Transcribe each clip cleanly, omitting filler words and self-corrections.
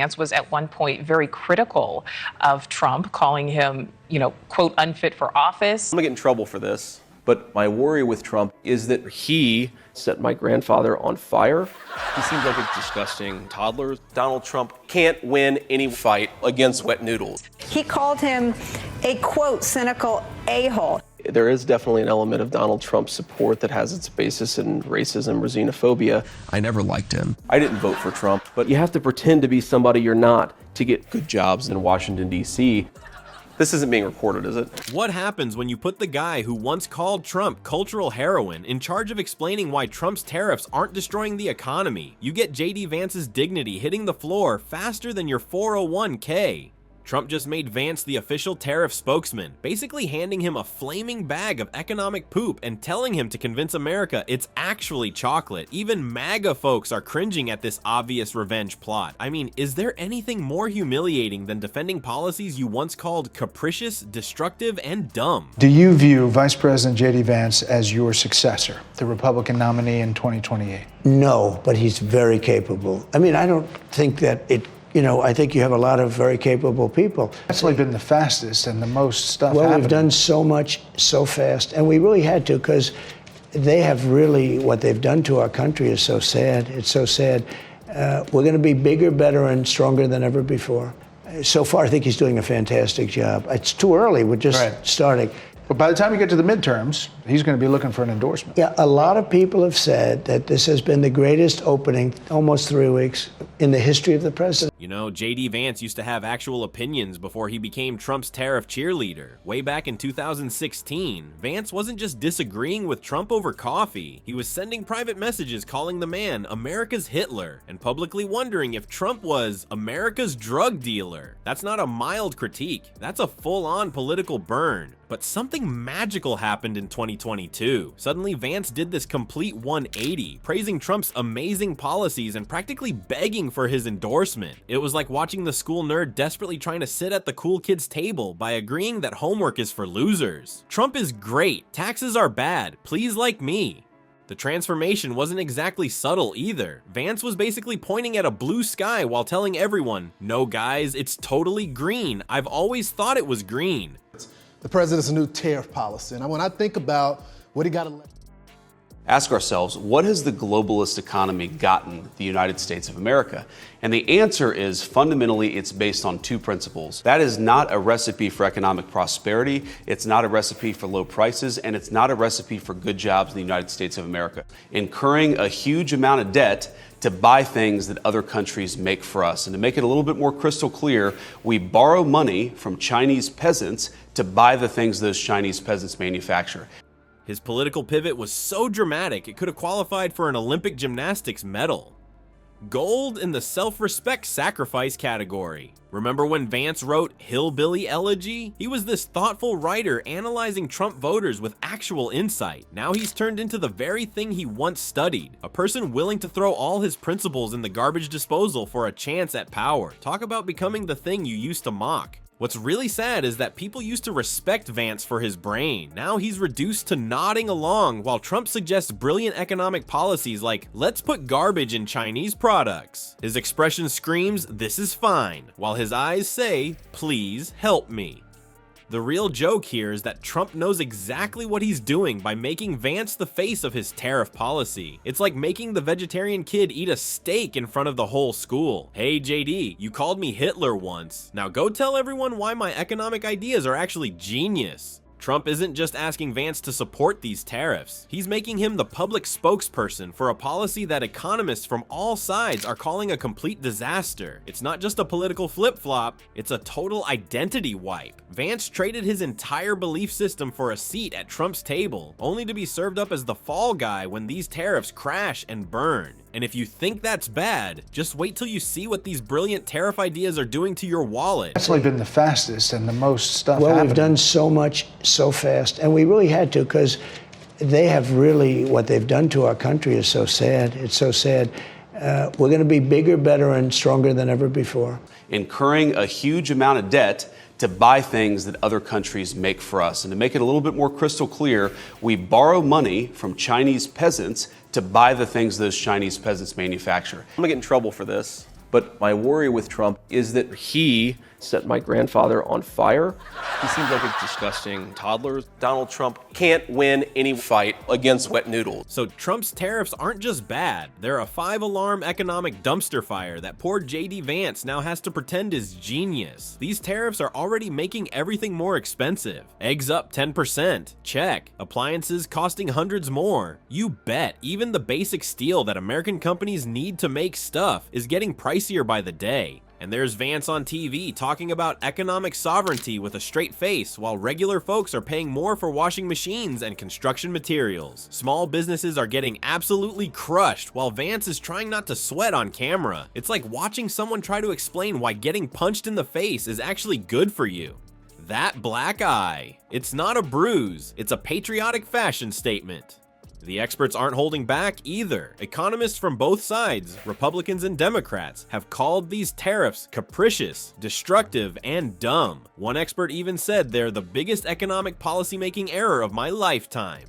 Vance was at one point very critical of Trump, calling him, quote, unfit for office. I'm gonna get in trouble for this, but my worry with Trump is that he set my grandfather on fire. He seems like a disgusting toddler. Donald Trump can't win any fight against wet noodles. He called him a, quote, cynical a-hole. There is definitely an element of Donald Trump's support that has its basis in racism or xenophobia. I never liked him. I didn't vote for Trump, but you have to pretend to be somebody you're not to get good jobs in Washington, D.C. This isn't being recorded, is it? What happens when you put the guy who once called Trump cultural heroin in charge of explaining why Trump's tariffs aren't destroying the economy? You get JD Vance's dignity hitting the floor faster than your 401k. Trump just made Vance the official tariff spokesman, basically handing him a flaming bag of economic poop and telling him to convince America it's actually chocolate. Even MAGA folks are cringing at this obvious revenge plot. I mean, is there anything more humiliating than defending policies you once called capricious, destructive, and dumb? Do you view Vice President JD Vance as your successor, the Republican nominee in 2028? No, but he's very capable. I mean, I don't think that I think you have a lot of very capable people. That's been the fastest and the most stuff Well, happening. we've done so much so fast, and we really had to, because they have really, what they've done to our country is so sad. It's so sad. We're going to be bigger, better, and stronger than ever before. So far, I think he's doing a fantastic job. It's too early. We're just starting. But by the time you get to the midterms, he's going to be looking for an endorsement. Yeah, a lot of people have said that this has been the greatest opening, almost 3 weeks, in the history of the president. You know, JD Vance used to have actual opinions before he became Trump's tariff cheerleader. Way back in 2016, Vance wasn't just disagreeing with Trump over coffee. He was sending private messages calling the man America's Hitler and publicly wondering if Trump was America's drug dealer. That's not a mild critique. That's a full-on political burn. But something magical happened in 2022. Suddenly, Vance did this complete 180, praising Trump's amazing policies and practically begging for his endorsement. It was like watching the school nerd desperately trying to sit at the cool kid's table by agreeing that homework is for losers. Trump is great, taxes are bad, please like me. The transformation wasn't exactly subtle either. Vance was basically pointing at a blue sky while telling everyone, no guys, it's totally green. I've always thought it was green. The president's new tariff policy. And when I think about what he got elected. Ask ourselves, what has the globalist economy gotten the United States of America? And the answer is fundamentally it's based on two principles. That is not a recipe for economic prosperity, it's not a recipe for low prices, and it's not a recipe for good jobs in the United States of America. Incurring a huge amount of debt to buy things that other countries make for us. And to make it a little bit more crystal clear, we borrow money from Chinese peasants to buy the things those Chinese peasants manufacture. His political pivot was so dramatic it could have qualified for an Olympic gymnastics medal. Gold in the self-respect sacrifice category. Remember when Vance wrote Hillbilly Elegy? He was this thoughtful writer analyzing Trump voters with actual insight. Now he's turned into the very thing he once studied, a person willing to throw all his principles in the garbage disposal for a chance at power. Talk about becoming the thing you used to mock. What's really sad is that people used to respect Vance for his brain. Now he's reduced to nodding along while Trump suggests brilliant economic policies like, let's put garbage in Chinese products. His expression screams, this is fine, while his eyes say, please help me. The real joke here is that Trump knows exactly what he's doing by making Vance the face of his tariff policy. It's like making the vegetarian kid eat a steak in front of the whole school. Hey JD, you called me Hitler once. Now go tell everyone why my economic ideas are actually genius. Trump isn't just asking Vance to support these tariffs. He's making him the public spokesperson for a policy that economists from all sides are calling a complete disaster. It's not just a political flip-flop, it's a total identity wipe. Vance traded his entire belief system for a seat at Trump's table, only to be served up as the fall guy when these tariffs crash and burn. And if you think that's bad, just wait till you see what these brilliant tariff ideas are doing to your wallet. That's been the fastest and the most stuff Well, happening. we've done so much so fast, and we really had to, because they have really, what they've done to our country is so sad. It's so sad. We're going to be bigger, better, and stronger than ever before. Incurring a huge amount of debt to buy things that other countries make for us. And to make it a little bit more crystal clear, we borrow money from Chinese peasants to buy the things those Chinese peasants manufacture. I'm gonna get in trouble for this, But my worry with Trump is that he set my grandfather on fire. He seems like a disgusting toddler. Donald Trump can't win any fight against wet noodles. So Trump's tariffs aren't just bad, they're a 5-alarm economic dumpster fire that poor JD Vance now has to pretend is genius. These tariffs are already making everything more expensive. Eggs up 10%, check. Appliances costing hundreds more. You bet, even the basic steel that American companies need to make stuff is getting pricier by the day. And there's Vance on TV talking about economic sovereignty with a straight face, while regular folks are paying more for washing machines and construction materials. Small businesses are getting absolutely crushed, while Vance is trying not to sweat on camera. It's like watching someone try to explain why getting punched in the face is actually good for you. That black eye. It's not a bruise, it's a patriotic fashion statement. The experts aren't holding back either. Economists from both sides, Republicans and Democrats, have called these tariffs capricious, destructive, and dumb. One expert even said they're the biggest economic policymaking error of my lifetime.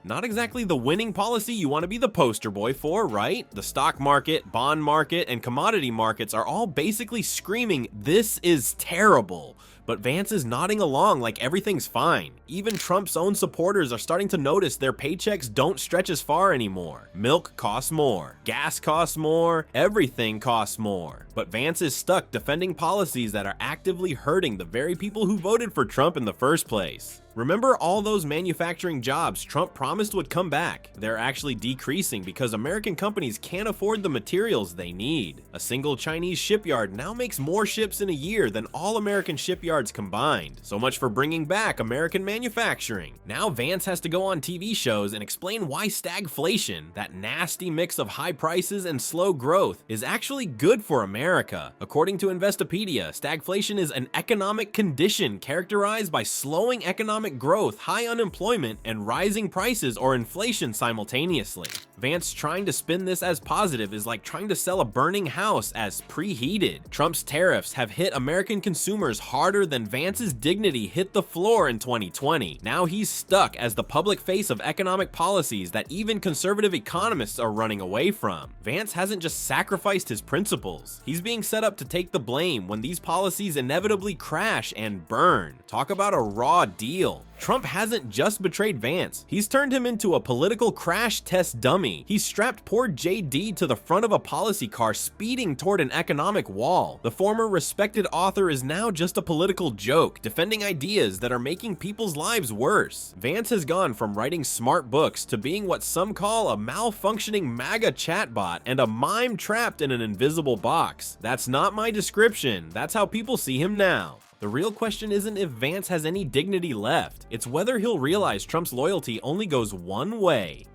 Not exactly the winning policy you want to be the poster boy for, right? The stock market, bond market, and commodity markets are all basically screaming, "This is terrible." But Vance is nodding along like everything's fine. Even Trump's own supporters are starting to notice their paychecks don't stretch as far anymore. Milk costs more, gas costs more, everything costs more. But Vance is stuck defending policies that are actively hurting the very people who voted for Trump in the first place. Remember all those manufacturing jobs Trump promised would come back? They're actually decreasing because American companies can't afford the materials they need. A single Chinese shipyard now makes more ships in a year than all American shipyards combined. So much for bringing back American manufacturing. Now Vance has to go on TV shows and explain why stagflation, that nasty mix of high prices and slow growth, is actually good for America. According to Investopedia, stagflation is an economic condition characterized by slowing economic growth, high unemployment, and rising prices or inflation simultaneously. Vance trying to spin this as positive is like trying to sell a burning house as preheated. Trump's tariffs have hit American consumers harder than Vance's dignity hit the floor in 2020. Now he's stuck as the public face of economic policies that even conservative economists are running away from. Vance hasn't just sacrificed his principles. He's being set up to take the blame when these policies inevitably crash and burn. Talk about a raw deal. Trump hasn't just betrayed Vance, he's turned him into a political crash test dummy. He's strapped poor JD to the front of a policy car speeding toward an economic wall. The former respected author is now just a political joke, defending ideas that are making people's lives worse. Vance has gone from writing smart books to being what some call a malfunctioning MAGA chatbot and a mime trapped in an invisible box. That's not my description, that's how people see him now. The real question isn't if Vance has any dignity left, it's whether he'll realize Trump's loyalty only goes one way.